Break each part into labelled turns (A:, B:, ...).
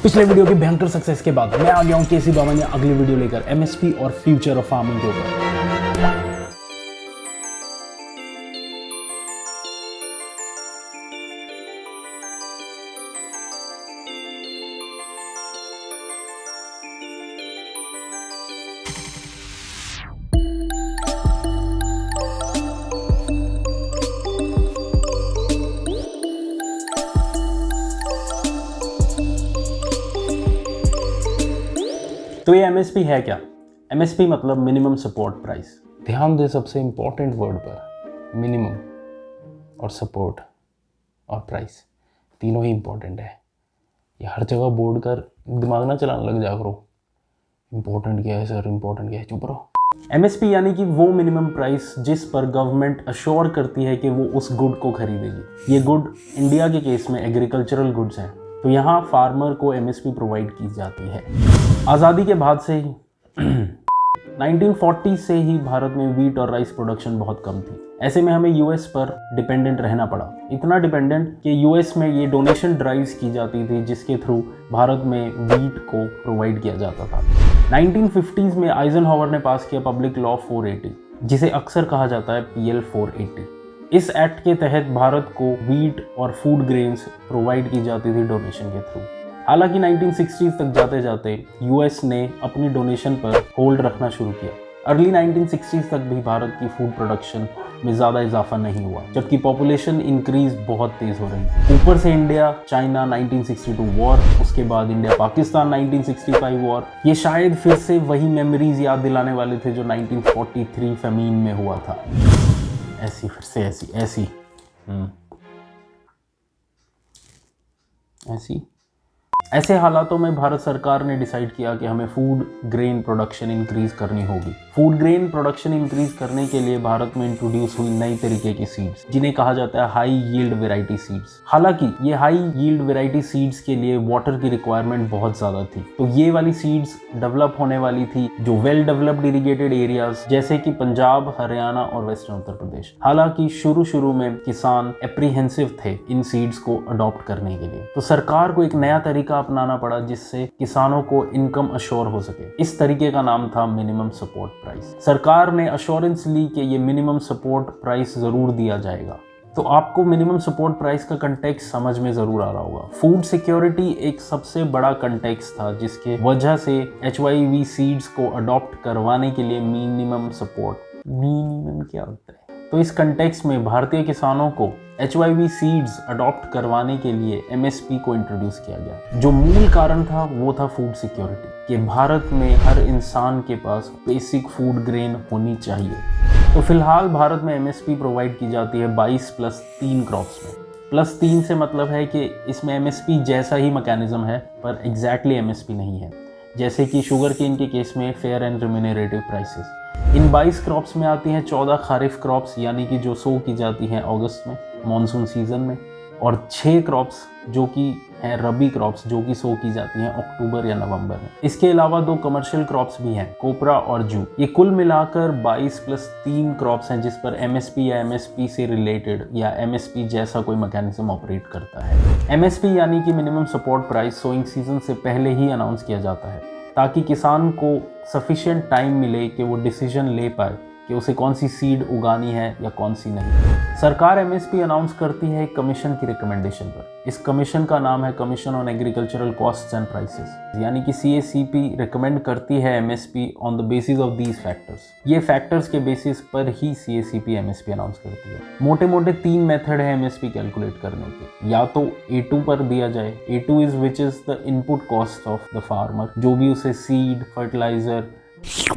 A: पिछले वीडियो की भयंकर सक्सेस के बाद मैं आ गया हूं केसी बाबा ने अगली वीडियो लेकर एमएसपी और फ्यूचर ऑफ फार्मिंग के ऊपर। तो ये एमएसपी है क्या? एमएसपी मतलब मिनिमम सपोर्ट प्राइस। ध्यान दे सबसे इंपॉर्टेंट वर्ड पर, मिनिमम और सपोर्ट और प्राइस, तीनों ही इंपॉर्टेंट है। ये हर जगह बोर्ड कर दिमाग ना चलाने लग जा करो, इंपॉर्टेंट क्या है सर, इंपॉर्टेंट क्या है, चुप रहो। एमएसपी यानी कि वो मिनिमम प्राइस जिस पर गवर्नमेंट अश्योर करती है कि वो उस गुड को खरीदेगी। ये गुड इंडिया के केस में एग्रीकल्चरल गुड्स हैं, तो यहाँ फार्मर को एमएसपी प्रोवाइड की जाती है। आज़ादी के बाद से ही 1940 से ही भारत में वीट और राइस प्रोडक्शन बहुत कम थी। ऐसे में हमें यूएस पर डिपेंडेंट रहना पड़ा, इतना डिपेंडेंट कि यूएस में ये डोनेशन ड्राइव्स की जाती थी जिसके थ्रू भारत में वीट को प्रोवाइड किया जाता था। 1950s में आइजनहावर ने पास किया पब्लिक लॉ 480, जिसे अक्सर कहा जाता है PL 480। इस एक्ट के तहत भारत को वीट और फूड ग्रेन्स प्रोवाइड की जाती थी डोनेशन के थ्रू। हालांकि 1960s तक जाते जाते यूएस ने अपनी डोनेशन पर होल्ड रखना शुरू किया। अर्ली 1960s तक भी भारत की फूड प्रोडक्शन में ज़्यादा इजाफा नहीं हुआ, जबकि पॉपुलेशन इंक्रीज बहुत तेज़ हो रही थी। ऊपर से इंडिया चाइना 1962 वॉर, उसके बाद इंडिया पाकिस्तान 1965 वॉर। ये शायद फिर से वही मेमोरीज याद दिलाने वाले थे जो 1943 फेमीन में हुआ था। ऐसी फिर से ऐसी ऐसे हालातों में भारत सरकार ने डिसाइड किया कि हमें फूड ग्रेन प्रोडक्शन इंक्रीज करनी होगी। फूड ग्रेन प्रोडक्शन इंक्रीज करने के लिए भारत में इंट्रोड्यूस हुई नई तरीके की सीड्स, जिन्हें कहा जाता है हाई यील्ड वेराइटी सीड्स। हालांकि ये हाई यील्ड वेराइटी सीड्स के लिए वाटर की रिक्वायरमेंट बहुत ज़्यादा थी, तो ये वाली सीड्स डेवलप होने वाली थी जो वेल डेवलप्ड इरीगेटेड एरियाज जैसे कि पंजाब, हरियाणा और वेस्टर्न उत्तर प्रदेश। हालांकि शुरू में किसान एप्रीहेंसिव थे इन सीड्स को अडॉप्ट करने के लिए, तो सरकार को एक नया तरीका अपनाना पड़ा जिससे किसानों को इनकम अश्योर हो सके। इस तरीके का नाम था मिनिमम सपोर्ट प्राइस। सरकार ने अश्योरेंस ली कि ये मिनिमम सपोर्ट प्राइस जरूर दिया जाएगा। तो आपको मिनिमम सपोर्ट प्राइस का कंटेक्स्ट समझ में जरूर आ रहा होगा। फूड सिक्योरिटी एक सबसे बड़ा कंटेक्स्ट था जिसके वजह से HYV सीड्स को अडॉप्ट करवाने के लिए मिनिमम सपोर्ट, मिनिमम क्या होता है, तो इस कंटेक्स्ट में भारतीय किसानों को HYV सीड्स अडॉप्ट करवाने के लिए MSP को इंट्रोड्यूस किया गया। जो मूल कारण था वो था फूड सिक्योरिटी, कि भारत में हर इंसान के पास बेसिक फूड ग्रेन होनी चाहिए। तो फिलहाल भारत में MSP प्रोवाइड की जाती है 22+3 क्रॉप्स में। +3 से मतलब है कि इसमें MSP जैसा ही मैकेनिज्म है पर एग्जैक्टली MSP नहीं है, जैसे कि शुगर केन के केस में fair and remunerative prices. In 22 crops में आती हैं 14 खारिफ क्रॉप्स यानी कि जो सो की जाती हैं अगस्त में मॉनसून सीजन में, और 6 क्रॉप्स जो कि हैं रबी क्रॉप्स जो कि सो की जाती हैं अक्टूबर या नवंबर में। इसके अलावा 2 कमर्शियल क्रॉप्स भी हैं, कोपरा और जू। ये कुल मिलाकर 22+3 क्रॉप्स हैं जिस पर MSP या MSP से रिलेटेड या MSP जैसा कोई मैकेनिज्म ऑपरेट करता है। MSP यानी कि minimum support price sowing season से पहले ही अनाउंस किया जाता है ताकि किसान को सफिशिएंट टाइम मिले कि वो डिसीजन ले पाए कि उसे कौन सी सीड उगानी है या कौन सी नहीं। सरकार MSP अनाउंस करती है एक कमीशन की रिकमेंडेशन पर। इस कमीशन का नाम है commission on agricultural costs and prices, यानी कि CACP रिकमेंड करती है MSP on the basis of these factors. ये फैक्टर्स के बेसिस पर ही CACP MSP अनाउंस करती है। मोटे मोटे 3 मेथड है MSP कैलकुलेट करने के। या तो A2 पर दिया जाए, A2 is which is the input cost of the farmer, जो भी उसे सीड, फर्टिलाइजर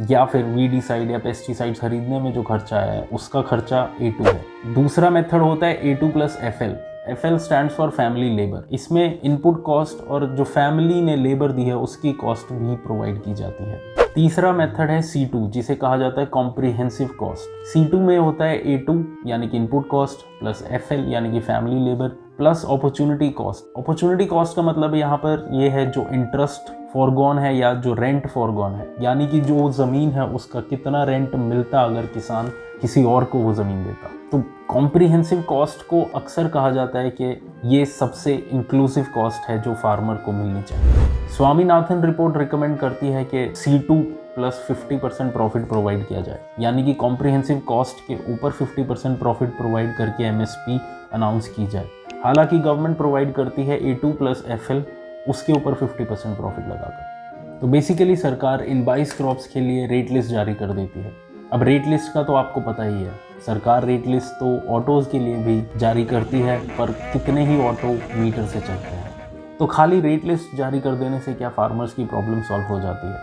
A: या फिर वीडिसाइड या पेस्टिसाइड खरीदने में जो खर्चा है उसका खर्चा A2 है। दूसरा मेथड होता है A2+FL। FL stands for family labour. इसमें इनपुट कॉस्ट और जो फैमिली ने लेबर दी है उसकी कॉस्ट भी प्रोवाइड की जाती है। तीसरा मेथड है C2 जिसे कहा जाता है कॉम्प्रिहेंसिव कॉस्ट। C2 में होता है A2 यानी कि इनपुट कॉस्ट प्लस FL यानी कि family labour plus opportunity cost. Opportunity cost का मतलब यहाँ पर ये है जो इंटरेस्ट फॉरगॉन है या जो रेंट फॉरगॉन है, यानी कि जो ज़मीन है उसका कितना रेंट मिलता अगर किसान किसी और को वो ज़मीन देता। तो कॉम्प्रिहेंसिव कॉस्ट को अक्सर कहा जाता है कि ये सबसे इंक्लूसिव कॉस्ट है जो फार्मर को मिलनी चाहिए। स्वामीनाथन रिपोर्ट रिकमेंड करती है कि C2 प्लस 50% प्रॉफिट प्रोवाइड किया जाए, यानी कि कॉम्प्रिहेंसिव कॉस्ट के ऊपर 50% प्रॉफिट प्रोवाइड करके MSP अनाउंस की जाए। हालांकि गवर्नमेंट प्रोवाइड करती है A2 प्लस FL, उसके ऊपर 50% प्रॉफिट लगाकर। तो बेसिकली सरकार इन 22 क्रॉप्स के लिए रेट लिस्ट जारी कर देती है। अब रेट लिस्ट का तो आपको पता ही है, सरकार रेट लिस्ट तो ऑटोज़ के लिए भी जारी करती है, पर कितने ही ऑटो मीटर से चलते हैं। तो खाली रेट लिस्ट जारी कर देने से क्या फार्मर्स की प्रॉब्लम सॉल्व हो जाती है,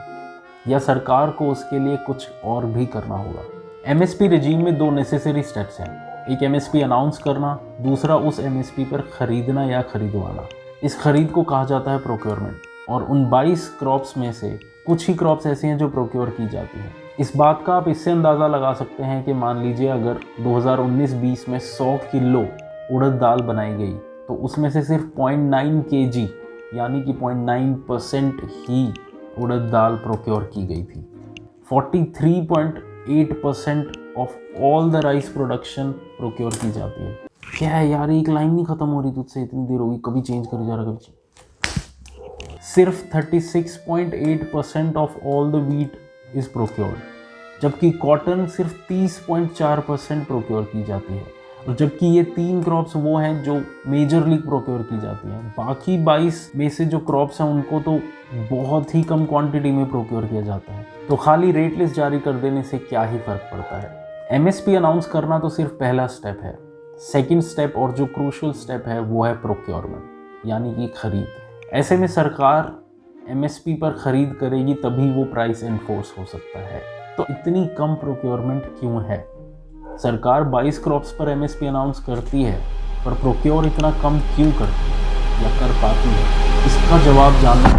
A: या सरकार को उसके लिए कुछ और भी करना होगा? MSP रेजीम में 2 नेसेसरी स्टेप्स हैं, एक MSP अनाउंस करना, दूसरा उस MSP पर खरीदना या खरीदवाना। इस खरीद को कहा जाता है प्रोक्योरमेंट, और उन 22 क्रॉप्स में से कुछ ही क्रॉप्स ऐसी हैं जो प्रोक्योर की जाती हैं। इस बात का आप इससे अंदाज़ा लगा सकते हैं कि मान लीजिए अगर 2019-20 में 100 किलो उड़द दाल बनाई गई, तो उसमें से सिर्फ 0.9 kg यानी कि 0.9% ही उड़द दाल प्रोक्योर की गई थी। 43.8% of all the rice production procure की जाती है। क्या है यार, एक लाइन नहीं ख़त्म हो रही तुझसे, इतनी देर होगी, कभी चेंज करी जा रहा कभी। सिर्फ 36.8% of all the wheat is procured, जबकि कॉटन सिर्फ 30.4% प्रोक्योर की जाती है। और जबकि ये 3 क्रॉप्स वो हैं जो मेजरली प्रोक्योर की जाती हैं, बाकी 22 में से जो क्रॉप्स हैं उनको तो बहुत ही कम क्वांटिटी में प्रोक्योर किया जाता है। तो खाली रेट लिस्ट जारी कर देने से क्या ही फ़र्क पड़ता है। MSP अनाउंस करना तो सिर्फ पहला स्टेप है। सेकेंड स्टेप और जो क्रूशल स्टेप है वो है प्रोक्योरमेंट, यानी कि खरीद। ऐसे में सरकार MSP पर खरीद करेगी तभी वो प्राइस एनफोर्स हो सकता है। तो इतनी कम प्रोक्योरमेंट क्यों है? सरकार 22 क्रॉप्स पर MSP अनाउंस करती है, पर प्रोक्योर इतना कम क्यों करती है या कर पाती है? इसका जवाब जानना